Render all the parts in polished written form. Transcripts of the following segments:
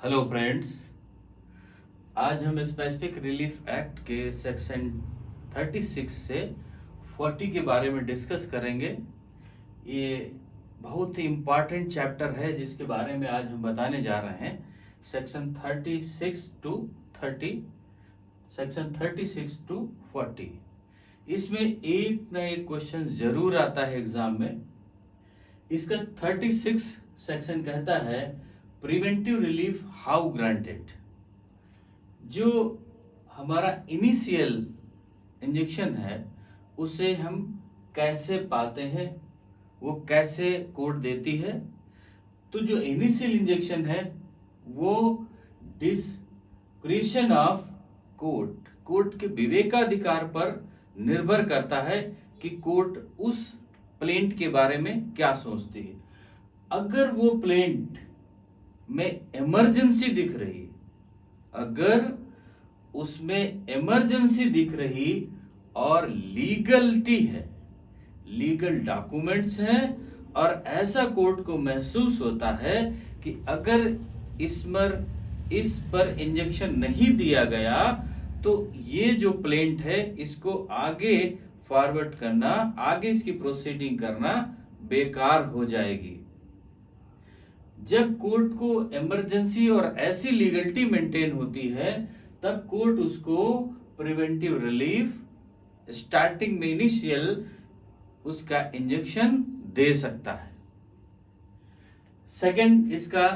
Hello friends. आज हम specific relief act के सेक्शन 36 से 40 के बारे में डिस्कस करेंगे। ये बहुत ही इम्पॉर्टेंट चैप्टर है जिसके बारे में आज हम बताने जा रहे हैं। Section 36 to 30, section 36 to 40। इसमें एक ना एक क्वेश्चन जरूर आता है एग्जाम में। इसका 36 सेक्शन कहता है प्रिवेंटिव रिलीफ हाउ ग्रांटेड। जो हमारा इनिशियल इंजेक्शन है उसे हम कैसे पाते हैं, वो कैसे कोर्ट देती है। तो जो इनिशियल इंजेक्शन है वो डिस्क्रिशन ऑफ कोर्ट के विवेकाधिकार पर निर्भर करता है कि कोर्ट उस प्लेंट के बारे में क्या सोचती है। अगर वो प्लेंट में इमरजेंसी दिख रही, अगर उसमें इमरजेंसी दिख रही और लीगलिटी है, लीगल डॉक्यूमेंट्स हैं और ऐसा कोर्ट को महसूस होता है कि अगर इस पर इंजेक्शन नहीं दिया गया तो ये जो प्लेंट है इसको आगे फॉरवर्ड करना, आगे इसकी प्रोसीडिंग करना बेकार हो जाएगी। जब कोर्ट को इमरजेंसी और ऐसी लीगलिटी मेंटेन होती है तब कोर्ट उसको प्रिवेंटिव रिलीफ स्टार्टिंग में इनिशियल उसका इंजेक्शन दे सकता है। सेकंड, इसका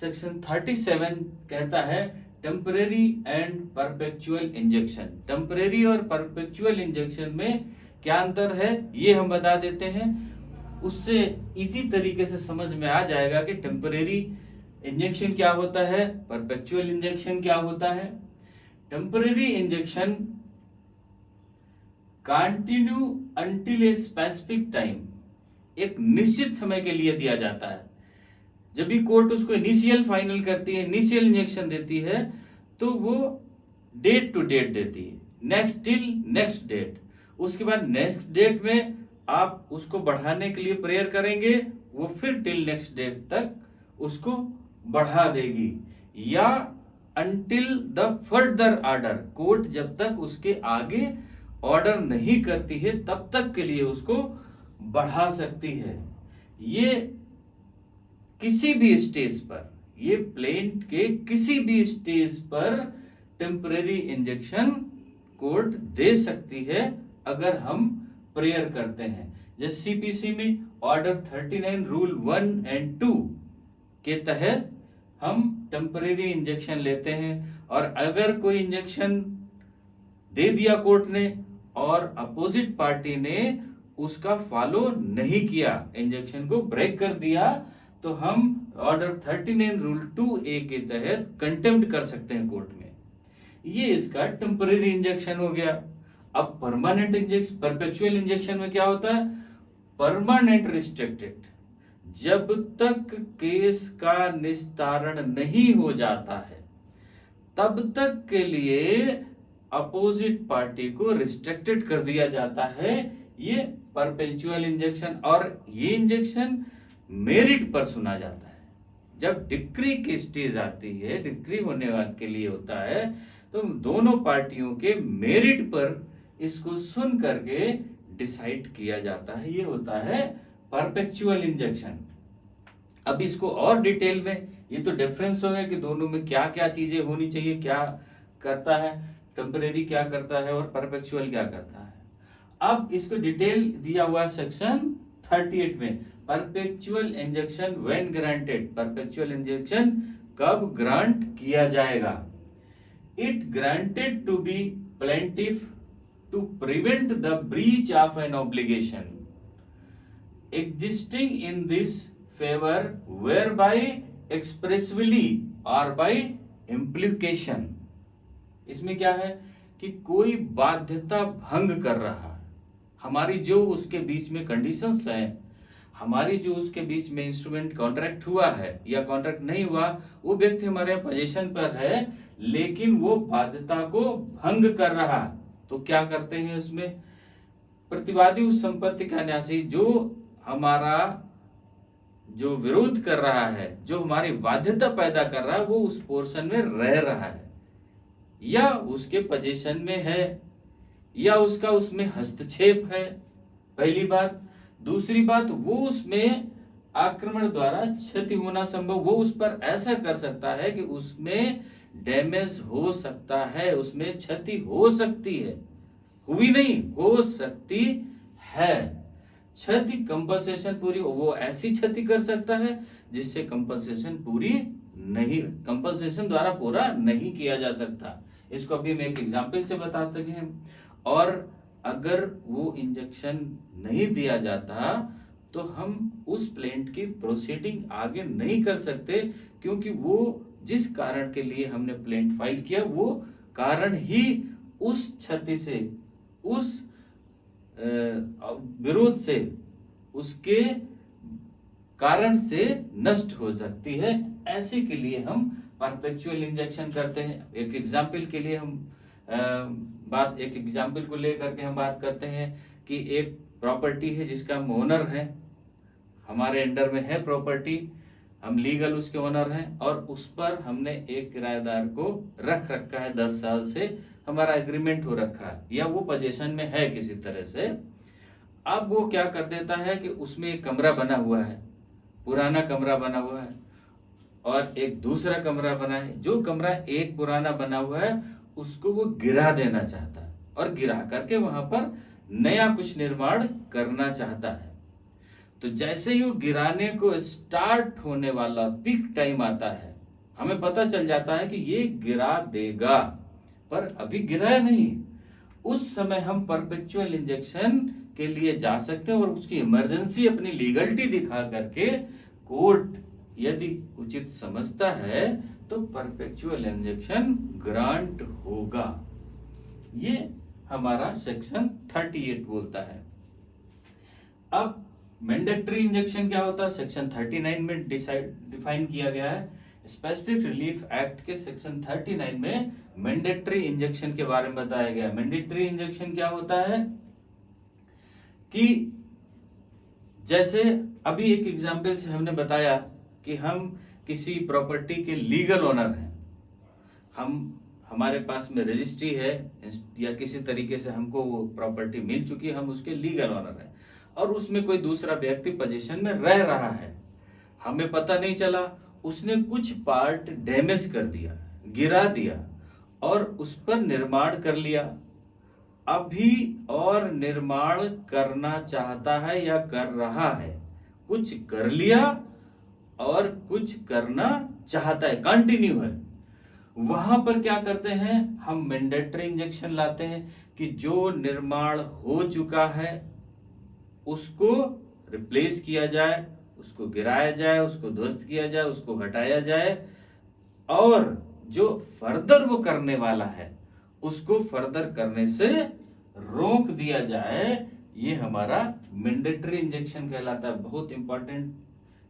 सेक्शन 37 कहता है temporary and perpetual injection. Temporary और परपेचुअल इंजेक्शन में क्या अंतर है ये हम बता देते हैं, उससे इजी तरीके से समझ में आ जाएगा कि टेम्परेरी इंजेक्शन क्या होता है, परपेचुअल इंजेक्शन क्या होता है। Temporary injection continue until a specific time, एक निश्चित समय के लिए दिया जाता है। जब भी कोर्ट उसको इनिशियल फाइनल करती है, इनिशियल इंजेक्शन देती है तो वो डेट टू डेट देती है, नेक्स्ट टिल नेक्स्ट डेट। उसके बाद नेक्स्ट डेट में आप उसको बढ़ाने के लिए प्रेयर करेंगे, वो फिर टिल नेक्स्ट डेट तक उसको बढ़ा देगी, या until the further order, court जब तक उसके आगे ऑर्डर नहीं करती है तब तक के लिए उसको बढ़ा सकती है। ये किसी भी स्टेज पर, ये प्लेंट के किसी भी स्टेज पर टेम्परेरी इंजेक्शन कोर्ट दे सकती है अगर हम प्रेयर करते हैं। जैसे सीपीसी में ऑर्डर 39 रूल 1 एंड 2 के तहत हम टेम्परेरी इंजेक्शन लेते हैं, और अगर कोई इंजेक्शन दे दिया कोर्ट ने और अपोजिट पार्टी ने उसका फॉलो नहीं किया, इंजेक्शन को ब्रेक कर दिया, तो हम ऑर्डर 39 रूल 2A के तहत कंटेम्प्ट कर सकते हैं कोर्ट में। ये इसका टेम्परेरी इंजेक्शन हो गया। अब परमानेंट इंजेक्शन, परपेचुअल इंजेक्शन में क्या होता है, परमानेंट रिस्ट्रिक्टेड, जब तक केस का निस्तारण नहीं हो जाता है तब तक के लिए अपोजिट पार्टी को रिस्ट्रिक्टेड कर दिया जाता है, ये परपेचुअल इंजेक्शन। और ये इंजेक्शन मेरिट पर सुना जाता है। जब डिक्री की स्टेज आती है, डिक्री होने के लिए होता है, तो दोनों पार्टियों के मेरिट पर इसको सुन करके डिसाइड किया जाता है। ये होता है परपेचुअल इंजेक्शन। अब इसको और डिटेल में, ये तो डिफरेंस हो गया कि दोनों में क्या क्या चीजें होनी चाहिए, क्या करता है टेम्परेरी, क्या करता है और परपेचुअल क्या करता है। अब इसको डिटेल दिया हुआ सेक्शन 38 में, perpetual injunction when granted, perpetual injunction कब ग्रांट किया जाएगा। It granted to be plaintiff to prevent the breach of an obligation existing in this favor whereby expressly or by implication। इसमें क्या है कि कोई बाध्यता भंग कर रहा है, हमारी जो उसके बीच में कंडीशंस हैं, हमारी जो उसके बीच में इंस्ट्रूमेंट कॉन्ट्रैक्ट हुआ है या कॉन्ट्रैक्ट नहीं हुआ, वो व्यक्ति हमारे पोजीशन पर है लेकिन वो बाध्यता को भंग कर रहा है, तो क्या करते हैं उसमें, प्रतिवादी उस संपत्ति का न्यासी जो हमारा जो विरोध कर रहा है, जो हमारी बाध्यता पैदा कर रहा है, वो उस पोर्शन में रह रहा है या उसके पोजीशन में है या उसका उसमें हस्तक्षेप है, पहली बात। दूसरी बात, वो उसमें आक्रमण द्वारा क्षति होना संभव, वो उस पर ऐसा कर सकता है कि उसमें डैमेज हो सकता है, उसमें क्षति हो सकती है, हुई नहीं, हो सकती है। क्षति कंपनसेशन पूरी, वो ऐसी क्षति कर सकता है जिससे कंपनसेशन पूरी नहीं, कंपनसेशन द्वारा पूरा नहीं किया जा सकता। इसको अभी मैं एक एग्जाम्पल से बताते हैं। और अगर वो इंजेक्शन नहीं दिया जाता तो हम उस प्लेंट की प्रोसीडिंग आगे नहीं कर सकते, क्योंकि वो जिस कारण के लिए हमने प्लेंट फाइल किया वो कारण ही उस क्षति से, उस विरोध से, उसके कारण से नष्ट हो सकती है। ऐसे के लिए हम परपेचुअल इंजेक्शन करते हैं। एक एग्जाम्पल के लिए हम एक एग्जाम्पल को लेकर के हम बात करते हैं कि एक प्रॉपर्टी है जिसका हम ओनर है, हमारे अंडर में है प्रॉपर्टी, हम लीगल उसके ओनर हैं और उस पर हमने एक किराएदार को रख रखा है, 10 साल से हमारा एग्रीमेंट हो रखा है या वो पोजीशन में है किसी तरह से। अब वो क्या कर देता है कि उसमें एक कमरा बना हुआ है, पुराना कमरा बना हुआ है और एक दूसरा कमरा बना है। जो कमरा एक पुराना बना हुआ है उसको वो गिरा देना चाहता है और गिरा करके वहां पर नया कुछ निर्माण करना चाहता है। तो जैसे ही वो गिराने को स्टार्ट होने वाला पीक टाइम आता है, हमें पता चल जाता है कि ये गिरा देगा, पर अभी गिराया नहीं। उस समय हम परपेचुअल इंजेक्शन के लिए जा सकते हैं और उसकी इमरजेंसी अपनी लीगलिटी दिखा करके कोर्ट यदि उचित समझता है तो परपेचुअल इंजेक्शन ग्रांट होगा। ये हमारा सेक्शन 38 बोलता है। अब मैंडेटरी इंजेक्शन क्या होता है, सेक्शन 39 में डिफाइन किया गया है। स्पेसिफिक रिलीफ एक्ट के सेक्शन 39 में मैंडेटरी इंजेक्शन के बारे में बताया गया। मैंडेटरी इंजेक्शन क्या होता है कि जैसे अभी एक एग्जाम्पल से हमने बताया कि हम किसी प्रॉपर्टी के लीगल ओनर हैं, हमारे पास में रजिस्ट्री है या किसी तरीके से हमको वो प्रॉपर्टी मिल चुकी है, हम उसके लीगल ओनर हैं और उसमें कोई दूसरा व्यक्ति पोजीशन में रह रहा है, हमें पता नहीं चला, उसने कुछ पार्ट डैमेज कर दिया, गिरा दिया और उस पर निर्माण कर लिया। अभी और निर्माण करना चाहता है या कर रहा है, कुछ कर लिया और कुछ करना चाहता है, कंटिन्यू है। वहां पर क्या करते हैं, हम मैंडेटरी इंजेक्शन लाते हैं कि जो निर्माण हो चुका है उसको रिप्लेस किया जाए, उसको गिराया जाए, उसको ध्वस्त किया जाए, उसको हटाया जाए और जो फर्दर वो करने वाला है उसको फर्दर करने से रोक दिया जाए। ये हमारा मैंडेटरी इंजेक्शन कहलाता है। बहुत इंपॉर्टेंट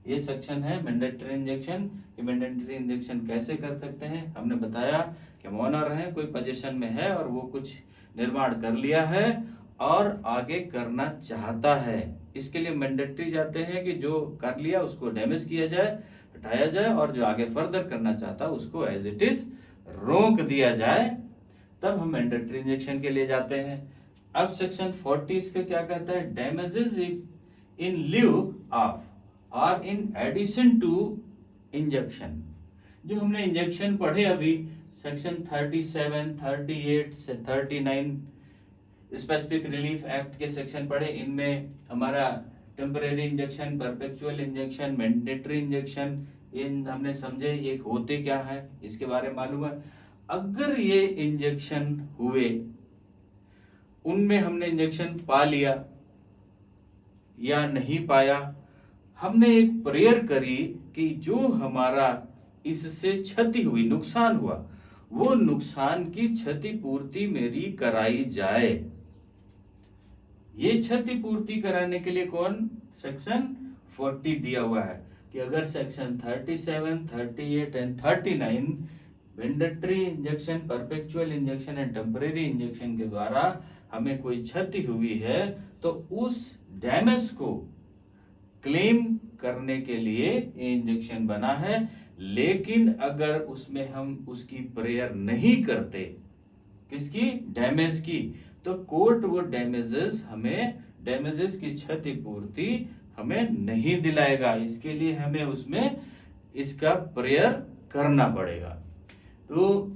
ये सेक्शन है मैंडेटरी इंजेक्शन। कि मैंडेटरी इंजेक्शन कैसे कर सकते हैं, हमने बताया कि हम ओनर हैं, कोई पोजीशन में है और वो कुछ निर्माण कर लिया है और आगे करना चाहता है, इसके लिए मैंडेटरी जाते हैं कि जो कर लिया उसको डैमेज किया जाए, हटाया जाए और जो आगे फर्दर करना चाहता है उसको एज इट इज रोक दिया जाए, तब हम मैंडेटरी इंजेक्शन के लिए जाते हैं। अब सेक्शन 40 इसका क्या कहता है, डैमेजेस इन लिeu ऑफ और इन एडिशन टू इंजेक्शन। जो हमने इंजेक्शन पढ़े अभी सेक्शन 37, 38 से 39 स्पेसिफिक रिलीफ एक्ट के सेक्शन पढ़े, इनमें हमारा temporary injunction, perpetual injunction, mandatory injunction, इन हमने समझे ये होते क्या है, इसके बारे में मालूम है। अगर ये इंजेक्शन हुए, उनमें हमने इंजेक्शन पा लिया या नहीं पाया, हमने एक प्रेयर करी कि जो हमारा इससे क्षति हुई, नुकसान हुआ, वो नुकसान की क्षतिपूर्ति मेरी कराई जाए। ये क्षतिपूर्ति कराने के लिए कौन, सेक्शन 40 दिया हुआ है कि अगर section 37, 38 and 39 mandatory injection, perpetual injection and temporary injection के द्वारा हमें कोई क्षति हुई है तो उस डैमेज को क्लेम करने के लिए ये इंजेक्शन बना है। लेकिन अगर उसमें हम उसकी प्रेयर नहीं करते, किसकी, डैमेज की, तो कोर्ट वो डैमेजेस की क्षतिपूर्ति हमें नहीं दिलाएगा। इसके लिए हमें उसमें इसका प्रेयर करना पड़ेगा। तो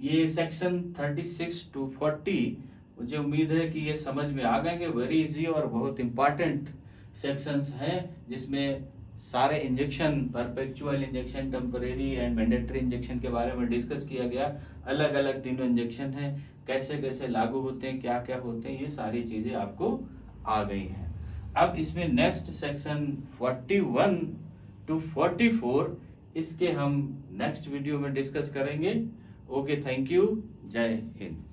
ये सेक्शन 36 to 40 मुझे उम्मीद है कि ये समझ में आ गए। वेरी इजी और बहुत इंपॉर्टेंट सेक्शंस हैं, जिसमें सारे injection, perpetual injection, temporary and mandatory injection के बारे में डिस्कस किया गया। अलग अलग तीनों इंजेक्शन हैं, कैसे कैसे लागू होते हैं, क्या क्या होते हैं, ये सारी चीजें आपको आ गई हैं। अब इसमें नेक्स्ट सेक्शन 41 to 44, इसके हम नेक्स्ट वीडियो में डिस्कस करेंगे। ओके, थैंक यू, जय हिंद।